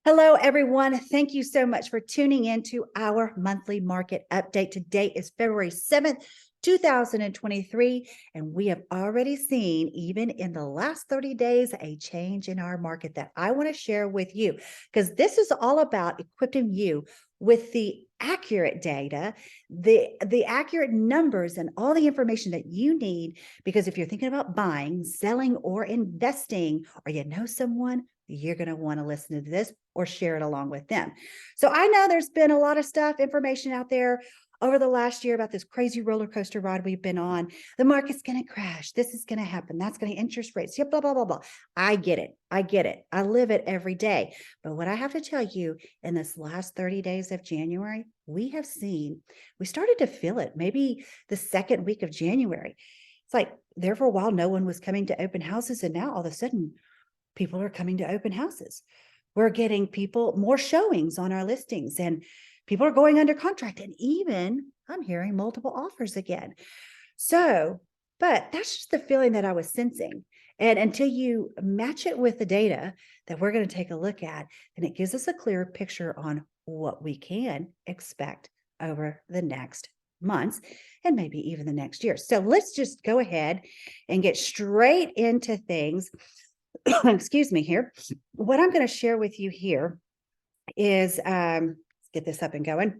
Hello, everyone. Thank you so much for tuning in to our monthly market update. Today is February 7th, 2023, and we have already seen, even in the last 30 days, a change in our market that I want to share with you because this is all about equipping you with the accurate data, the accurate numbers, and all the information that you need. Because if you're thinking about buying, selling, or investing, or you know someone, you're going to want to listen to this or share it along with them. So I know there's been a lot of stuff, information out there over the last year about this crazy roller coaster ride we've been on. The market's going to crash. This is going to happen. That's going to interest rates. Yep, blah, blah, blah, blah. I get it. I get it. I live it every day. But what I have to tell you, in this last 30 days of January, we started to feel it maybe the second week of January. It's like there for a while, no one was coming to open houses. And now all of a sudden, people are coming to open houses. We're getting more showings on our listings, and people are going under contract. And even I'm hearing multiple offers again. So, but that's just the feeling that I was sensing. And until you match it with the data that we're going to take a look at, then it gives us a clearer picture on what we can expect over the next months and maybe even the next year. So let's just go ahead and get straight into things. Excuse me here. What I'm going to share with you here is let's get this up and going.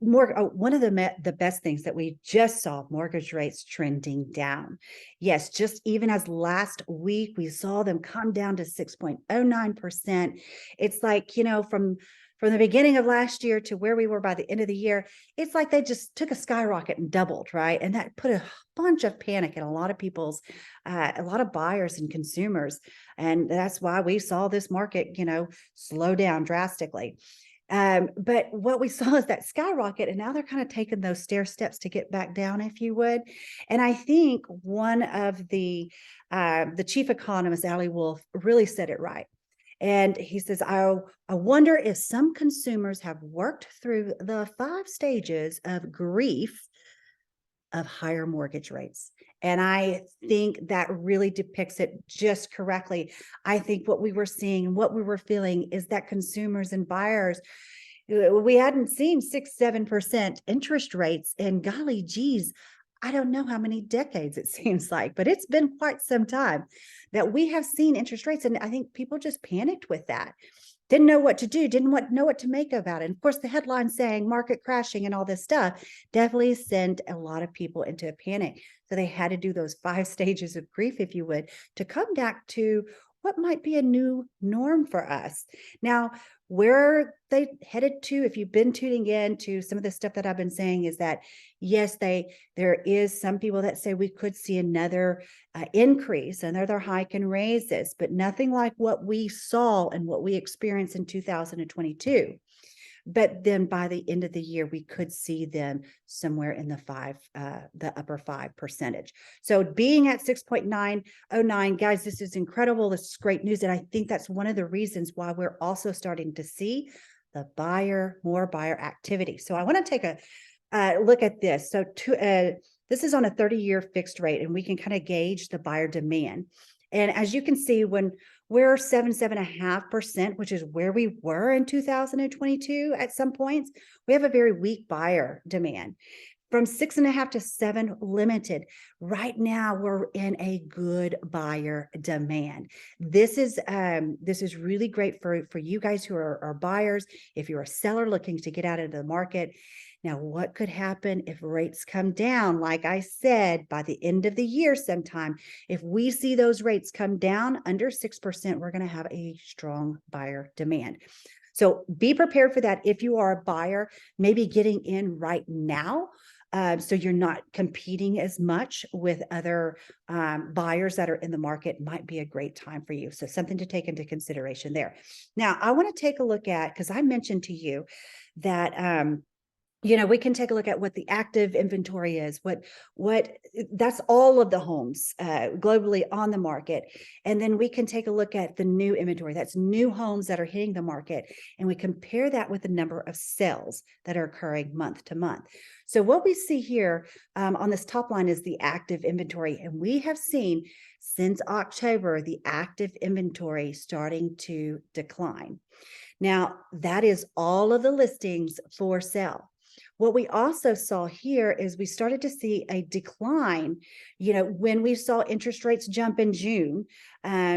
One of the best things that we just saw, mortgage rates trending down. Yes, just even as last week we saw them come down to 6.09%. It's like, from the beginning of last year to where we were by the end of the year, it's like they just took a skyrocket and doubled, right? And that put a bunch of panic in a lot of a lot of buyers and consumers. And that's why we saw this market, slow down drastically. But what we saw is that skyrocket, and now they're kind of taking those stair steps to get back down, if you would. And I think one of the chief economist, Ali Wolf, really said it right. And he says, I wonder if some consumers have worked through the 5 stages of grief of higher mortgage rates. And I think that really depicts it just correctly. I think what we were seeing and what we were feeling is that consumers and buyers, we hadn't seen 6-7% interest rates, and golly geez, I don't know how many decades it seems like, but it's been quite some time that we have seen interest rates. And I think people just panicked with that. Didn't know what to do, know what to make about it. And of course, the headline saying market crashing and all this stuff definitely sent a lot of people into a panic. So they had to do those 5 stages of grief, if you would, to come back to what might be a new norm for us. Now, where they headed to, if you've been tuning in to some of the stuff that I've been saying, is that yes, there is some people that say we could see another increase, another hike and raises, but nothing like what we saw and what we experienced in 2022. But then by the end of the year, we could see them somewhere in the upper 5%. So being at 6.909, guys, this is incredible. This is great news. And I think that's one of the reasons why we're also starting to see more buyer activity. So I want to take a look at this. So this is on a 30-year fixed rate, and we can kind of gauge the buyer demand. And as you can see, when we're 7.5%, which is where we were in 2022 at some points, we have a very weak buyer demand. From 6.5 to 7 limited. Right now, we're in a good buyer demand. This is really great for you guys who are buyers. If you're a seller looking to get out of the market. Now, what could happen if rates come down? Like I said, by the end of the year sometime, if we see those rates come down under 6%, we're going to have a strong buyer demand. So be prepared for that. If you are a buyer, maybe getting in right now, so you're not competing as much with other buyers that are in the market, might be a great time for you. So something to take into consideration there. Now, I want to take a look at, because I mentioned to you that we can take a look at what the active inventory is, what that's all of the homes globally on the market. And then we can take a look at the new inventory. That's new homes that are hitting the market. And we compare that with the number of sales that are occurring month to month. So what we see here on this top line is the active inventory. And we have seen since October, the active inventory starting to decline. Now, that is all of the listings for sale. What we also saw here is we started to see a decline. When we saw interest rates jump in June,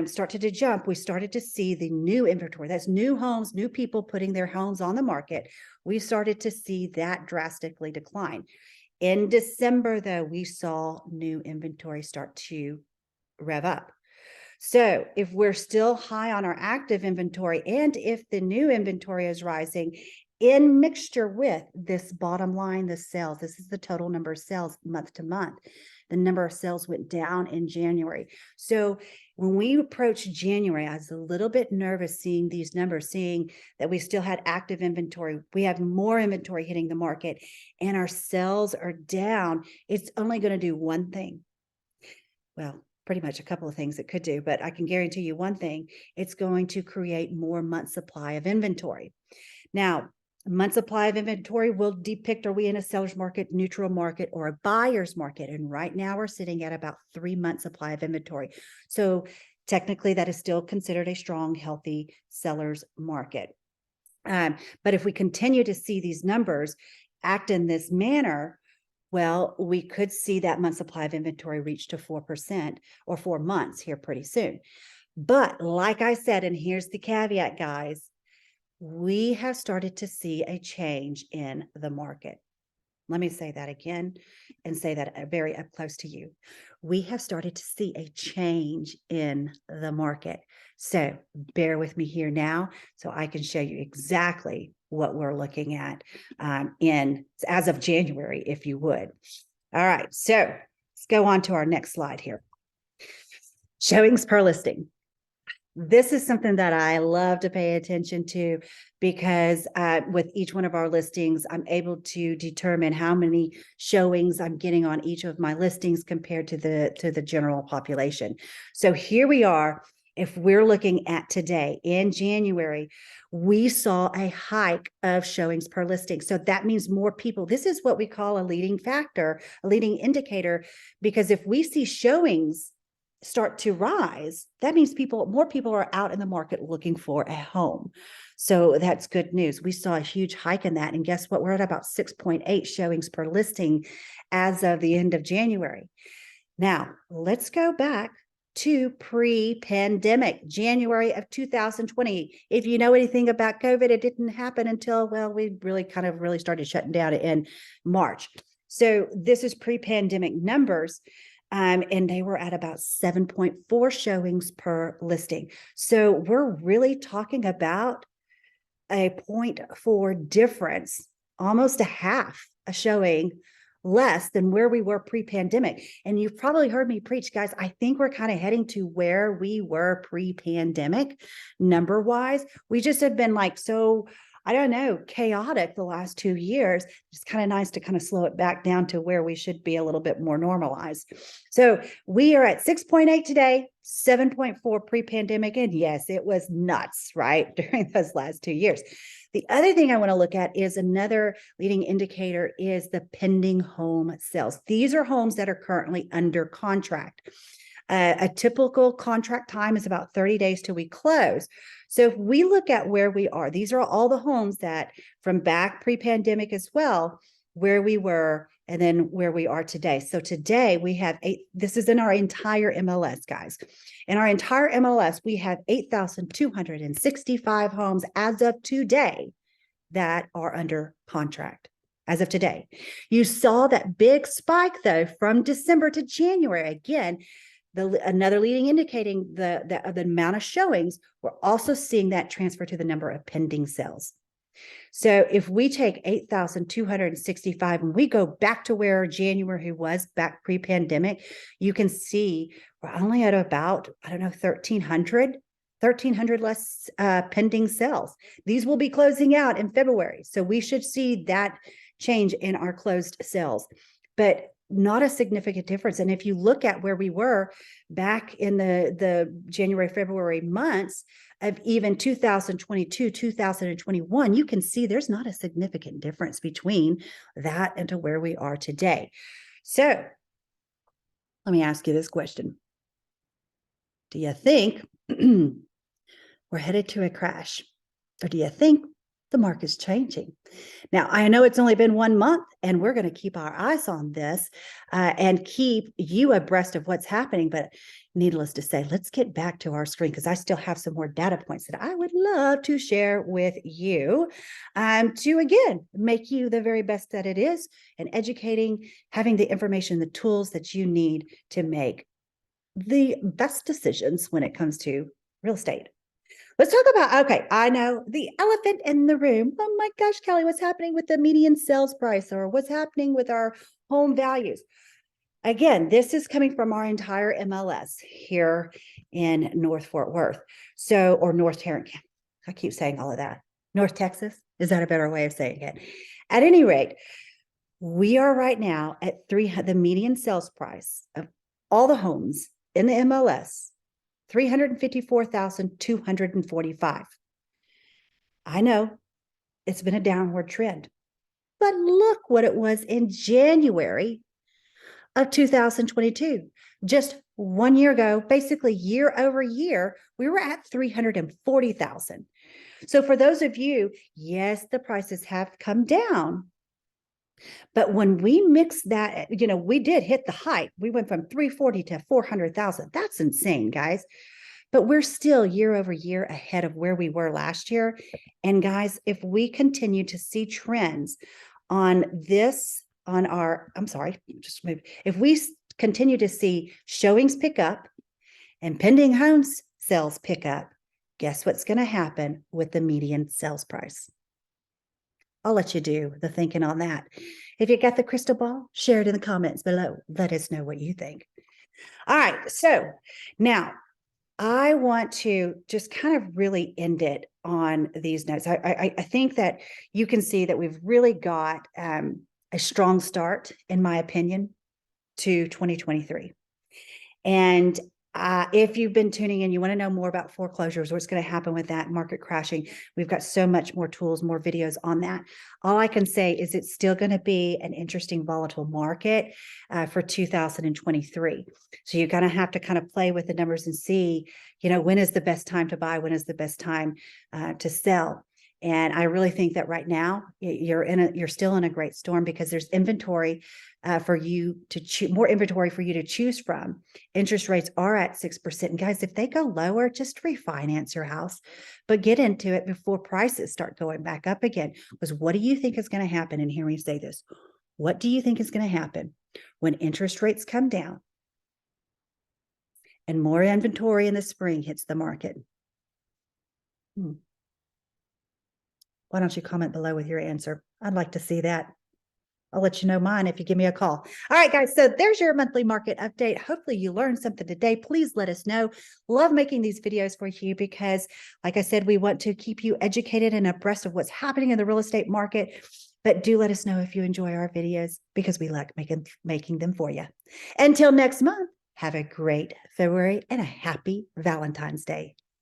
started to jump, we started to see the new inventory. That's new homes, new people putting their homes on the market. We started to see that drastically decline. In December, though, we saw new inventory start to rev up. So if we're still high on our active inventory, and if the new inventory is rising, in mixture with this bottom line, the sales, this is the total number of sales month to month. The number of sales went down in January. So when we approached January, I was a little bit nervous seeing these numbers, seeing that we still had active inventory. We have more inventory hitting the market and our sales are down. It's only going to do one thing. Well, pretty much a couple of things it could do, but I can guarantee you one thing, it's going to create more month supply of inventory. Now, month supply of inventory will depict, are we in a seller's market, neutral market, or a buyer's market? And right now we're sitting at about 3 months supply of inventory. So technically that is still considered a strong, healthy seller's market. But if we continue to see these numbers act in this manner, well, we could see that month supply of inventory reach to 4% or 4 months here pretty soon. But like I said, and here's the caveat, guys, we have started to see a change in the market. Let me say that again and say that very up close to you. We have started to see a change in the market. So bear with me here now so I can show you exactly what we're looking at as of January, if you would. All right, so let's go on to our next slide here. Showings per listing. This is something that I love to pay attention to because with each one of our listings, I'm able to determine how many showings I'm getting on each of my listings compared to the general population. So here we are. If we're looking at today in January, we saw a hike of showings per listing. So that means more people. This is what we call a leading factor, a leading indicator, because if we see showings start to rise, that means more people are out in the market looking for a home. So that's good news. We saw a huge hike in that. And guess what? We're at about 6.8 showings per listing as of the end of January. Now, let's go back to pre-pandemic, January of 2020. If you know anything about COVID, it didn't happen until, well, we really started shutting down in March. So this is pre-pandemic numbers. And they were at about 7.4 showings per listing. So we're really talking about a 0.4 difference, almost a half a showing less than where we were pre-pandemic. And you've probably heard me preach, guys, I think we're kind of heading to where we were pre-pandemic number-wise. We just have been like, so I don't know, chaotic the last 2 years. It's kind of nice to kind of slow it back down to where we should be a little bit more normalized. So we are at 6.8 today, 7.4 pre-pandemic. And yes, it was nuts, right? During those last 2 years. The other thing I want to look at is another leading indicator is the pending home sales. These are homes that are currently under contract. A typical contract time is about 30 days till we close. So if we look at where we are, these are all the homes that from back pre-pandemic as well, where we were and then where we are today. So today we have this is in our entire MLS, guys. In our entire MLS, we have 8,265 homes as of today that are under contract. As of today, you saw that big spike though from December to January. Again, another leading indicating the amount of showings, we're also seeing that transfer to the number of pending sales. So if we take 8,265 and we go back to where January was back pre-pandemic, you can see we're only at about, 1,300 less pending sales. These will be closing out in February. So we should see that change in our closed sales, but not a significant difference. And if you look at where we were back in the January, February months of even 2022, 2021, you can see there's not a significant difference between that and to where we are today. So let me ask you this question. Do you think we're headed to a crash? Or do you think the market's changing? Now, I know it's only been 1 month, and we're going to keep our eyes on this and keep you abreast of what's happening. But needless to say, let's get back to our screen because I still have some more data points that I would love to share with you to, again, make you the very best that it is and educating, having the information, the tools that you need to make the best decisions when it comes to real estate. Let's talk about, okay, I know the elephant in the room. Oh my gosh, Kelly, what's happening with the median sales price or what's happening with our home values? Again, this is coming from our entire MLS here in North Fort Worth. So, or North Tarrant. I keep saying all of that. North Texas. Is that a better way of saying it? At any rate, we are right now at the median sales price of all the homes in the MLS, 354,245. I know it's been a downward trend, but look what it was in January of 2022. Just 1 year ago, basically year over year, we were at 340,000. So for those of you, yes, the prices have come down. But when we mix that, we did hit the height. We went from 340 to 400,000. That's insane, guys. But we're still year over year ahead of where we were last year. And guys, if we continue to see trends on this, if we continue to see showings pick up and pending homes sales pick up, guess what's going to happen with the median sales price? I'll let you do the thinking on that. If you got the crystal ball, share it in the comments below. Let us know what you think. All right. So now I want to just kind of really end it on these notes. I think that you can see that we've really got a strong start, in my opinion, to 2023. And if you've been tuning in, you want to know more about foreclosures, what's going to happen with that market crashing. We've got so much more tools, more videos on that. All I can say is it's still going to be an interesting, volatile market for 2023. So you're going to have to kind of play with the numbers and see, when is the best time to buy? When is the best time to sell? And I really think that right now you're still in a great storm because there's inventory for you to choose, more inventory for you to choose from. Interest rates are at 6%. And guys, if they go lower, just refinance your house, but get into it before prices start going back up again. Because what do you think is going to happen? And hear me say this. What do you think is going to happen when interest rates come down and more inventory in the spring hits the market? Why don't you comment below with your answer? I'd like to see that. I'll let you know mine if you give me a call. All right, guys. So there's your monthly market update. Hopefully you learned something today. Please let us know. Love making these videos for you because, like I said, we want to keep you educated and abreast of what's happening in the real estate market. But do let us know if you enjoy our videos because we like making them for you. Until next month, have a great February and a happy Valentine's Day.